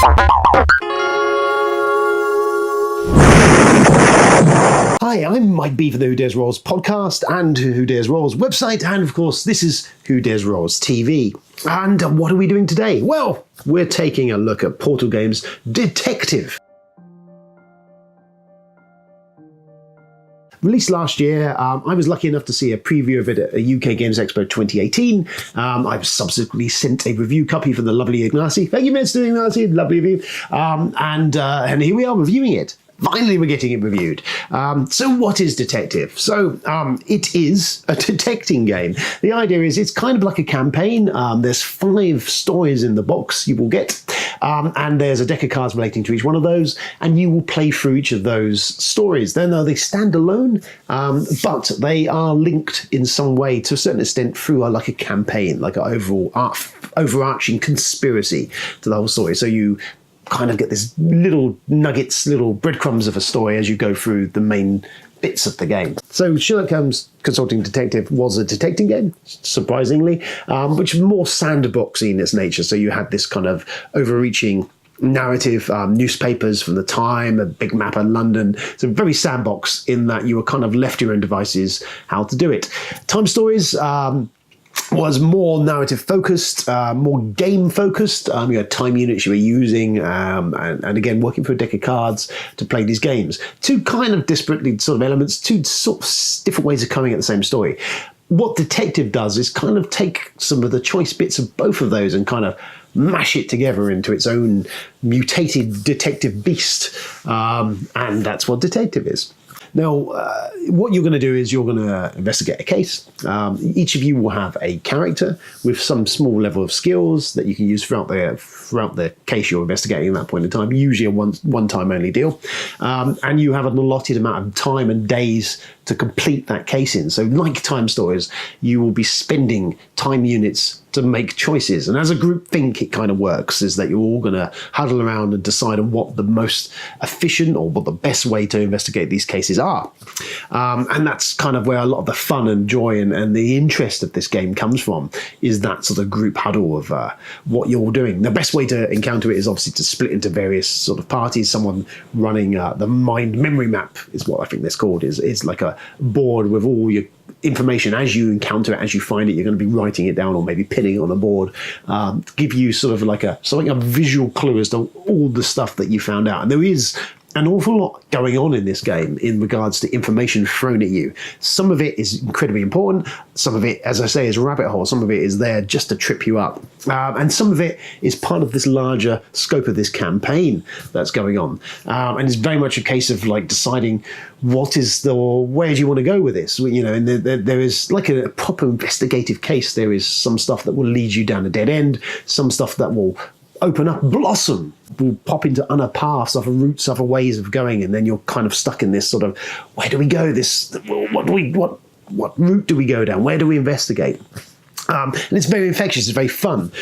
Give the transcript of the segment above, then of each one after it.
Hi, I'm Mike B for the Who Dares Rolls podcast and Who Dares Rolls website, and of course this is Who Dares Rolls TV. And what are we doing today? Well, we're taking a look at Portal Games' Detective. Released last year, I was lucky enough to see a preview of it at a UK Games Expo 2018. I've subsequently sent a review copy for the lovely Ignacy. Thank you, Mr. Ignacy. Lovely of you. And here we are reviewing it. Finally, we're getting it reviewed. So what is Detective? So it is a detecting game. The idea is it's kind of like a campaign. There's 5 stories in the box you will get. And there's a deck of cards relating to each one of those. And you will play through each of those stories. Then they stand alone, but they are linked in some way to a certain extent through like a campaign, like an overall overarching conspiracy to the whole story. So you kind of get this little nuggets, little breadcrumbs of a story as you go through the main bits of the game. So Sherlock Holmes Consulting Detective was a detecting game, surprisingly, which was more sandboxy in its nature. So you had this kind of overreaching narrative, newspapers from the time, a big map of London. So very sandbox in that you were kind of left to your own devices how to do it. Time Stories was more narrative focused, more game focused. You had time units you were using, and again, working for a deck of cards to play these games. 2 kind of disparate sort of elements, 2 sort of different ways of coming at the same story. What Detective does is kind of take some of the choice bits of both of those and kind of mash it together into its own mutated detective beast. And that's what Detective is. Now, what you're going to do is you're going to investigate a case. Each of you will have a character with some small level of skills that you can use throughout the case you're investigating at that point in time, usually a one-time only deal. And you have an allotted amount of time and days to complete that case in. So like Time Stories, you will be spending time units to make choices. And as a group think, it kind of works, is that you're all going to huddle around and decide on what the most efficient or what the best way to investigate these cases are. And that's kind of where a lot of the fun and joy and the interest of this game comes from, is that sort of group huddle of what you're doing. The best way to encounter it is obviously to split into various sort of parties. Someone running the mind memory map is what I think that's called, is like a board with all your information as you encounter it, as you find it. You're going to be writing it down or maybe pinning it on a board to give you sort of like a visual clue as to all the stuff that you found out. And there is an awful lot going on in this game in regards to information thrown at you. Some of it is incredibly important. Some of it, as I say, is a rabbit hole. Some of it is there just to trip you up. And some of it is part of this larger scope of this campaign that's going on. And it's very much a case of like deciding where do you want to go with this? You know, and there is like a proper investigative case. There is some stuff that will lead you down a dead end, some stuff that will open up, blossom, will pop into other paths, other routes, other ways of going, and then you're kind of stuck in this sort of, where do we go? What route do we go down? Where do we investigate? And it's very infectious, it's very fun.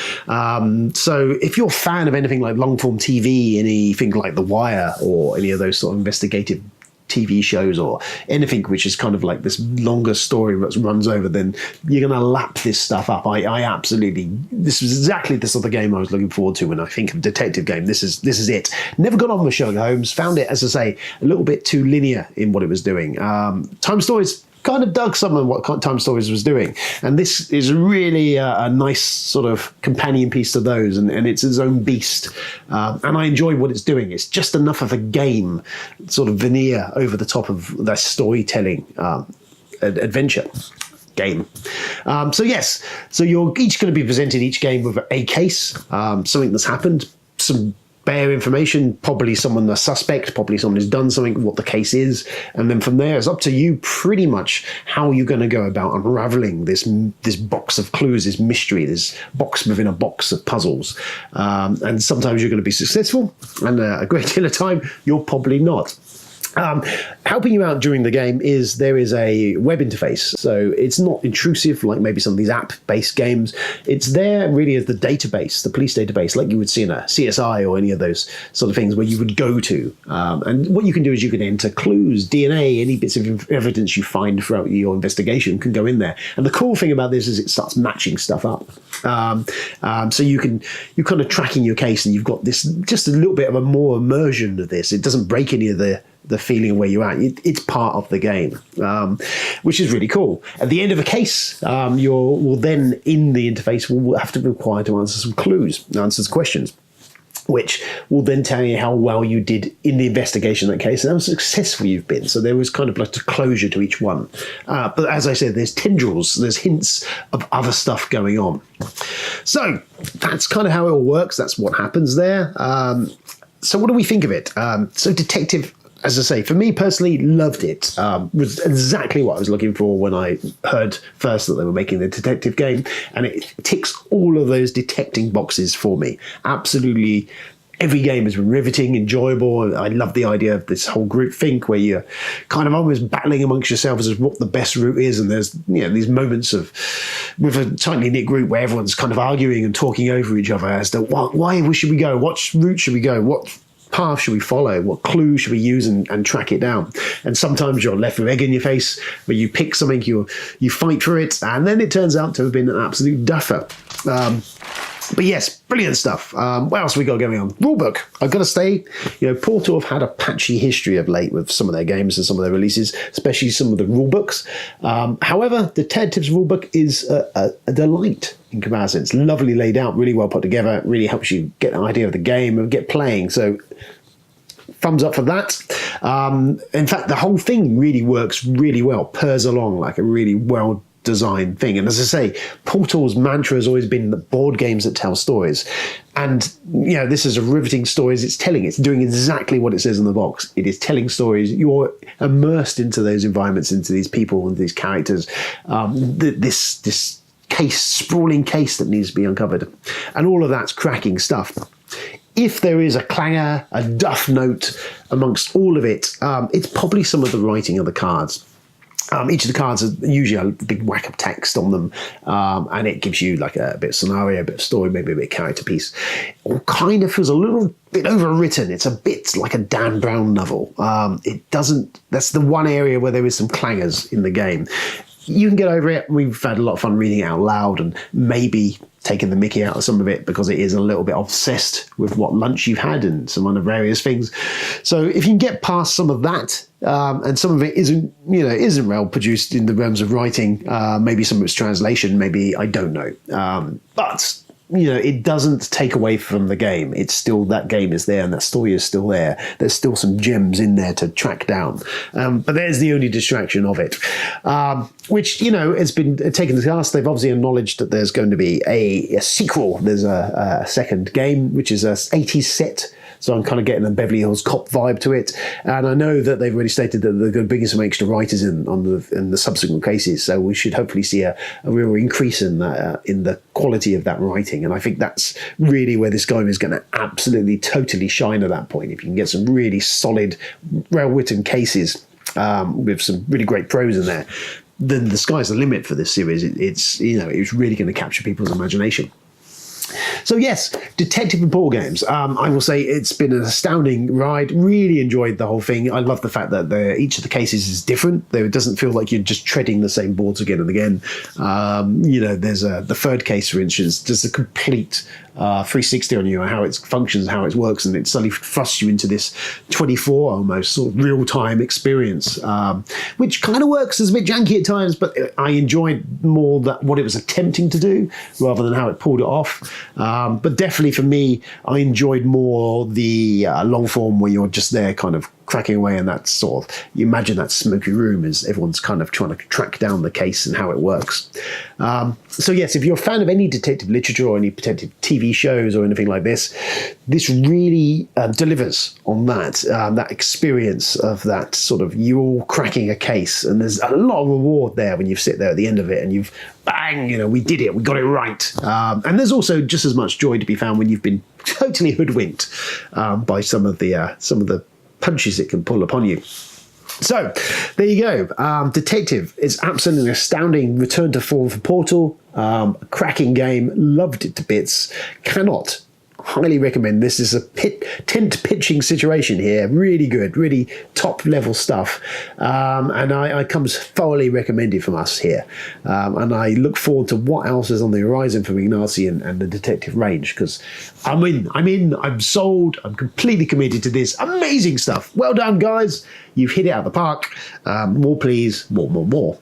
So if you're a fan of anything like long-form TV, anything like The Wire, or any of those sort of investigative TV shows or anything which is kind of like this longer story that runs over, then you're going to lap this stuff up. I absolutely, this was exactly the sort of game I was looking forward to when I think of detective game. This is it. Never got on with Sherlock Holmes. Found it, as I say, a little bit too linear in what it was doing. Time Stories kind of dug some of what Time Stories was doing, and this is really a nice sort of companion piece to those, and it's its own beast, and I enjoy what it's doing. It's just enough of a game sort of veneer over the top of the storytelling adventure game. So you're each going to be presented each game with a case, something that's happened, some bare information, probably a suspect, probably someone who's done something, what the case is, and then from there it's up to you pretty much how you're going to go about unraveling this box of clues, this mystery, this box within a box of puzzles. And sometimes you're going to be successful, and a great deal of time you're probably not. Helping you out during the game there is a web interface. So it's not intrusive like maybe some of these app-based games. It's there really as the database, the police database, like you would see in a CSI or any of those sort of things where you would go to. And what you can do is you can enter clues, DNA, any bits of evidence you find throughout your investigation can go in there. And the cool thing about this is it starts matching stuff up. So you're kind of tracking your case, and you've got this just a little bit of a more immersion of this. It doesn't break any of the feeling of where you're at. It's part of the game, which is really cool. At the end of a case, will then in the interface will have to be required to answer some clues, answer some questions, which will then tell you how well you did in the investigation of that case and how successful you've been. So there was kind of like a closure to each one. But as I said, there's tendrils, there's hints of other stuff going on. So that's kind of how it all works. That's what happens there. So what do we think of it? So Detective, as I say, for me personally, loved it. Was exactly what I was looking for when I heard first that they were making the detective game, and it ticks all of those detecting boxes for me. Absolutely, every game has been riveting, enjoyable. I love the idea of this whole group think where you're kind of almost battling amongst yourselves as what the best route is, and there's these moments of with a tightly knit group where everyone's kind of arguing and talking over each other as to why should we go, what route should we go, what path should we follow, what clue should we use and track it down. And sometimes you're left with egg in your face where you pick something, you fight for it, and then it turns out to have been an absolute duffer. But yes, brilliant stuff. What else have we got going on? Rulebook. I've got to say, Portal have had a patchy history of late with some of their games and some of their releases, especially some of the rulebooks. However, Detective's rulebook is a delight in comparison. It's lovely laid out, really well put together. It really helps you get an idea of the game and get playing. So thumbs up for that. In fact, the whole thing really works really well, purrs along like a really well design thing. And as I say, Portal's mantra has always been that board games that tell stories. And, this is a riveting stories. It's doing exactly what it says in the box. It is telling stories. You're immersed into those environments, into these people and these characters. This case, sprawling case that needs to be uncovered. And all of that's cracking stuff. If there is a clangor, a duff note amongst all of it, it's probably some of the writing of the cards. Each of the cards are usually a big whack of text on them, and it gives you like a bit of scenario, a bit of story, maybe a bit of character piece. It kind of feels a little bit overwritten. It's a bit like a Dan Brown novel. That's the one area where there is some clangers in the game. You can get over it. We've had a lot of fun reading it out loud and maybe taking the mickey out of some of it because it is a little bit obsessed with what lunch you've had and some other various things. So if you can get past some of that, and some of it isn't well produced in the realms of writing, maybe some of it's translation, maybe, I don't know. But it doesn't take away from the game. It's still, that game is there and that story is still there. There's still some gems in there to track down. But there's the only distraction of it, which, has been taken to task. They've obviously acknowledged that there's going to be a sequel. There's a second game, which is a 80s set. So I'm kind of getting a Beverly Hills Cop vibe to it. And I know that they've already stated that they're going to bring some extra writers in the subsequent cases. So we should hopefully see a real increase in the quality of that writing. And I think that's really where this game is going to absolutely, totally shine at that point. If you can get some really solid, well-written cases with some really great prose in there, then the sky's the limit for this series. It's really going to capture people's imagination. So yes, Detective and Portal games. I will say it's been an astounding ride. Really enjoyed the whole thing. I love the fact that each of the cases is different. It doesn't feel like you're just treading the same boards again and again. There's the third case, for instance, just a complete 360 on you, how it functions, how it works, and it suddenly thrusts you into this 24 almost sort of real-time experience, which kind of works as a bit janky at times, but I enjoyed more what it was attempting to do rather than how it pulled it off. But definitely for me, I enjoyed more the long form where you're just there kind of cracking away, and that sort of, you imagine that smoky room as everyone's kind of trying to track down the case and how it works. So yes, if you're a fan of any detective literature or any detective TV shows or anything like this really delivers on that experience of that sort of, you're all cracking a case, and there's a lot of reward there when you sit there at the end of it and you've bang, we did it, we got it right. And there's also just as much joy to be found when you've been totally hoodwinked by some of the punches it can pull upon you. So there you go. Detective is absolutely astounding return to form for Portal. Cracking game. Loved it to bits. Cannot highly recommend. This is a tent pitching situation here. Really good, really top level stuff. And I comes thoroughly recommended from us here. And I look forward to what else is on the horizon from Ignacy and the detective range, because I'm sold. I'm completely committed to this. Amazing stuff. Well done, guys. You've hit it out of the park. More please, more.